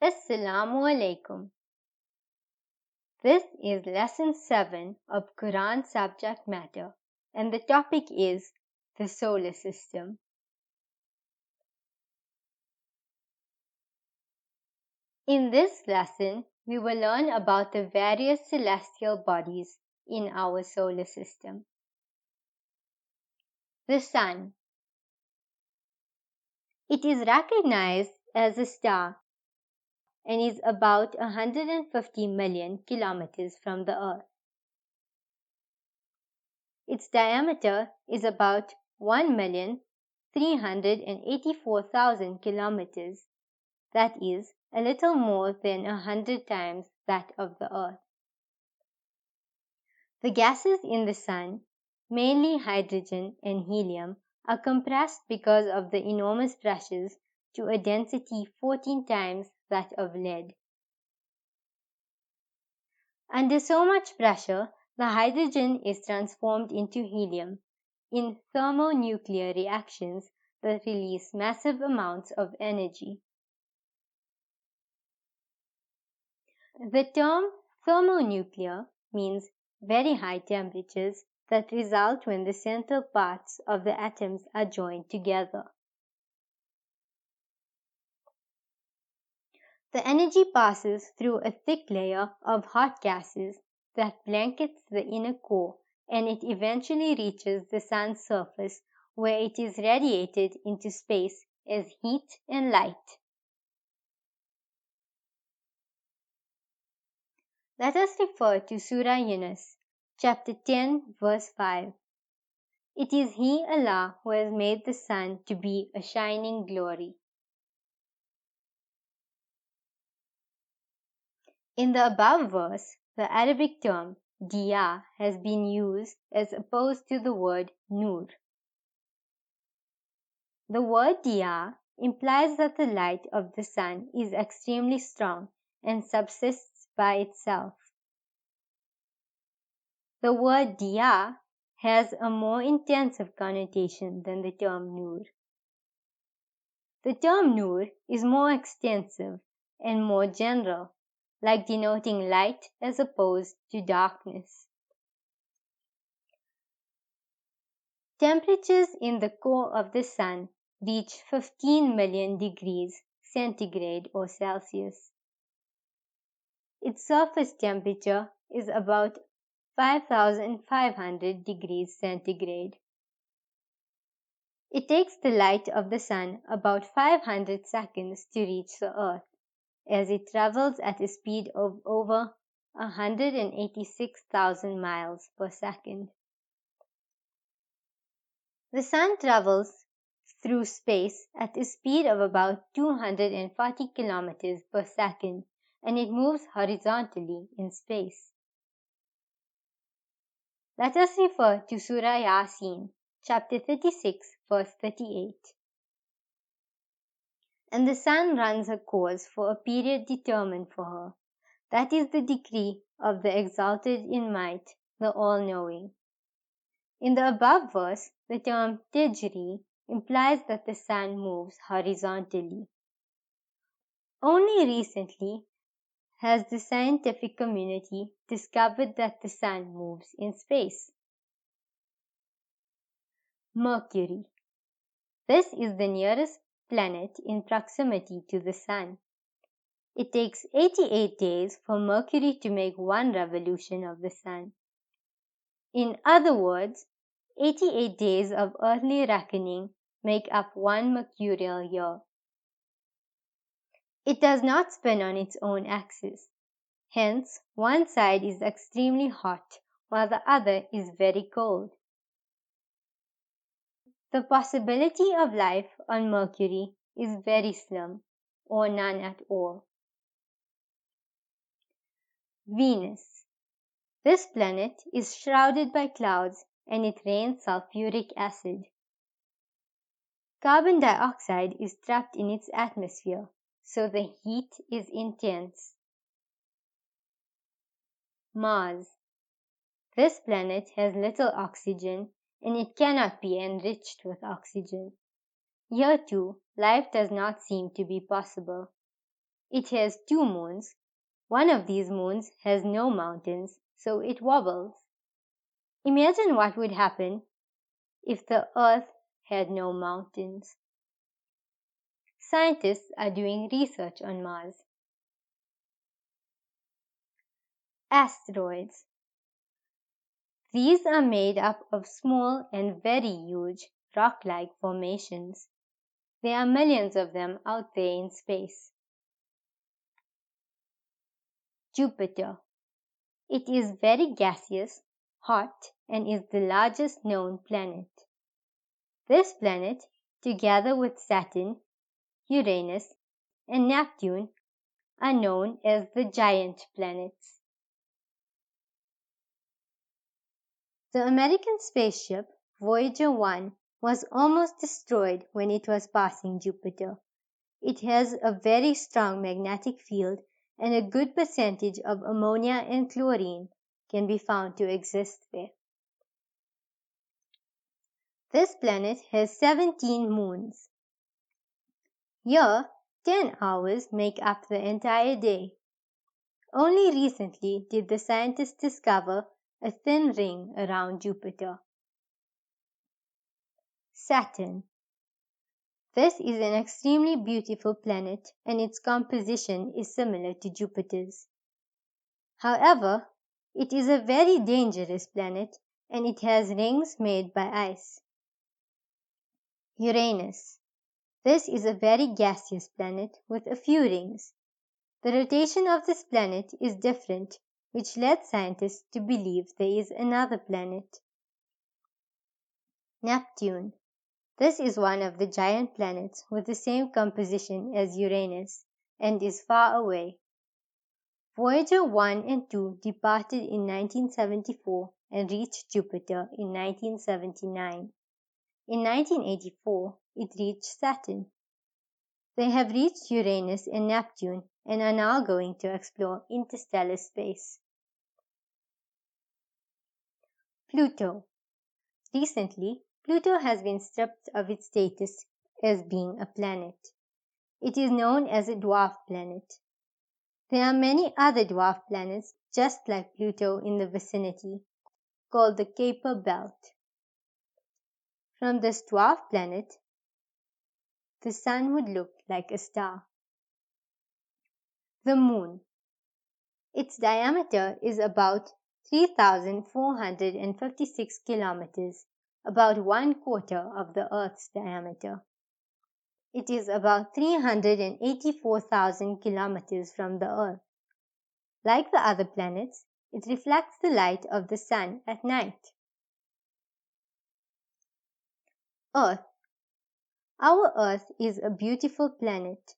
Assalamu alaikum. This is lesson 7 of Quran subject matter and the topic is the solar system. In this lesson, we will learn about the various celestial bodies in our solar system. The Sun. It is recognized as a star and is about 150 million kilometers from the Earth. Its diameter is about 1,384,000 kilometers, that is, a little more than 100 times that of the Earth. The gases in the Sun, mainly hydrogen and helium, are compressed because of the enormous pressures to a density 14 times that of lead. Under so much pressure, the hydrogen is transformed into helium in thermonuclear reactions that release massive amounts of energy. The term thermonuclear means very high temperatures that result when the central parts of the atoms are joined together. The energy passes through a thick layer of hot gases that blankets the inner core, and it eventually reaches the Sun's surface where it is radiated into space as heat and light. Let us refer to Surah Yunus, chapter 10, verse 5. It is He, Allah, who has made the sun to be a shining glory. In the above verse, the Arabic term diya has been used as opposed to the word nur. The word diya implies that the light of the sun is extremely strong and subsists by itself. The word diya has a more intensive connotation than the term nur. The term nur is more extensive and more general, like denoting light as opposed to darkness. Temperatures in the core of the sun reach 15 million degrees centigrade or Celsius. Its surface temperature is about 5,500 degrees centigrade. It takes the light of the sun about 500 seconds to reach the earth, as it travels at a speed of over 186,000 miles per second. The sun travels through space at a speed of about 240 kilometers per second, and it moves horizontally in space. Let us refer to Surah Yasin, chapter 36, verse 38. And the sun runs her course for a period determined for her. That is the decree of the exalted in might, the all-knowing. In the above verse, the term tajri implies that the sun moves horizontally. Only recently has the scientific community discovered that the sun moves in space. Mercury. This is the nearest planet in proximity to the sun. It takes 88 days for Mercury to make one revolution of the sun. In other words, 88 days of earthly reckoning make up one mercurial year. It does not spin on its own axis. Hence, one side is extremely hot while the other is very cold. The possibility of life on Mercury is very slim, or none at all. Venus. This planet is shrouded by clouds and it rains sulfuric acid. Carbon dioxide is trapped in its atmosphere, so the heat is intense. Mars. This planet has little oxygen and it cannot be enriched with oxygen. Here too, life does not seem to be possible. It has 2 moons. One of these moons has no mountains, so it wobbles. Imagine what would happen if the Earth had no mountains. Scientists are doing research on Mars. Asteroids. These are made up of small and very huge rock-like formations. There are millions of them out there in space. Jupiter. It is very gaseous, hot, and is the largest known planet. This planet, together with Saturn, Uranus, and Neptune, are known as the giant planets. The American spaceship Voyager 1 was almost destroyed when it was passing Jupiter. It has a very strong magnetic field, and a good percentage of ammonia and chlorine can be found to exist there. This planet has 17 moons. Here, 10 hours make up the entire day. Only recently did the scientists discover a thin ring around Jupiter. Saturn. This is an extremely beautiful planet, and its composition is similar to Jupiter's. However, it is a very dangerous planet, and it has rings made by ice. Uranus. This is a very gaseous planet with a few rings. The rotation of this planet is different, which led scientists to believe there is another planet. Neptune. This is one of the giant planets with the same composition as Uranus and is far away. Voyager 1 and 2 departed in 1974 and reached Jupiter in 1979. In 1984, it reached Saturn. They have reached Uranus and Neptune and are now going to explore interstellar space. Pluto. Recently, Pluto has been stripped of its status as being a planet. It is known as a dwarf planet. There are many other dwarf planets just like Pluto in the vicinity, called the Kuiper Belt. From this dwarf planet, the sun would look like a star. The Moon. Its diameter is about 3,456 kilometers, about 1/4 of the Earth's diameter. It is about 384,000 kilometers from the Earth. Like the other planets, it reflects the light of the sun at night. Earth. Our Earth is a beautiful planet.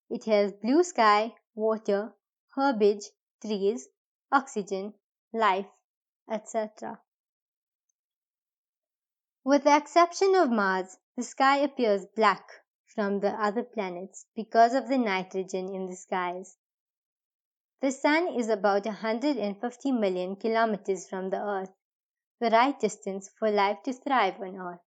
It has blue sky, water, herbage, trees, oxygen, life, etc. With the exception of Mars, the sky appears black from the other planets because of the nitrogen in the skies. The Sun is about 150 million kilometers from the Earth, the right distance for life to thrive on Earth.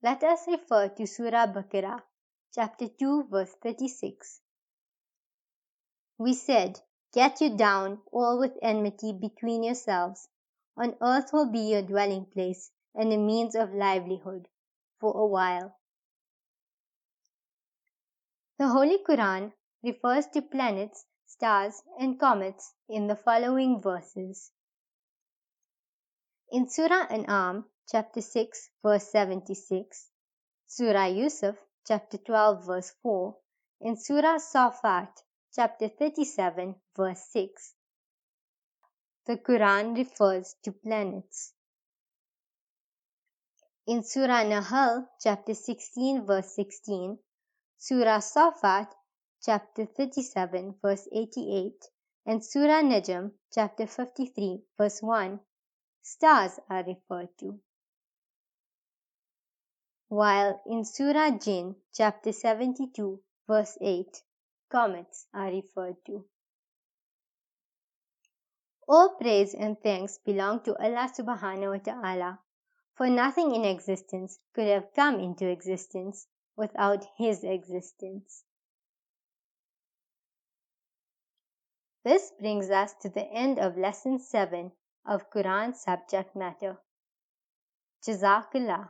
Let us refer to Surah Baqarah, chapter 2, verse 36. We said, "Get you down, all with enmity between yourselves. On earth will be your dwelling place and a means of livelihood for a while." The Holy Quran refers to planets, stars, and comets in the following verses. In Surah An'am, chapter 6, verse 76, Surah Yusuf, chapter 12, verse 4, and Surah Safat, chapter 37, verse 6. The Quran refers to planets. In Surah Nahl, chapter 16, verse 16, Surah Safat, chapter 37, verse 88, and Surah Najm, chapter 53, verse 1, stars are referred to. While in Surah Jinn, chapter 72, verse 8, comets are referred to. All praise and thanks belong to Allah subhanahu wa ta'ala, for nothing in existence could have come into existence without His existence. This brings us to the end of lesson 7 of Quran subject matter. Jazakallah.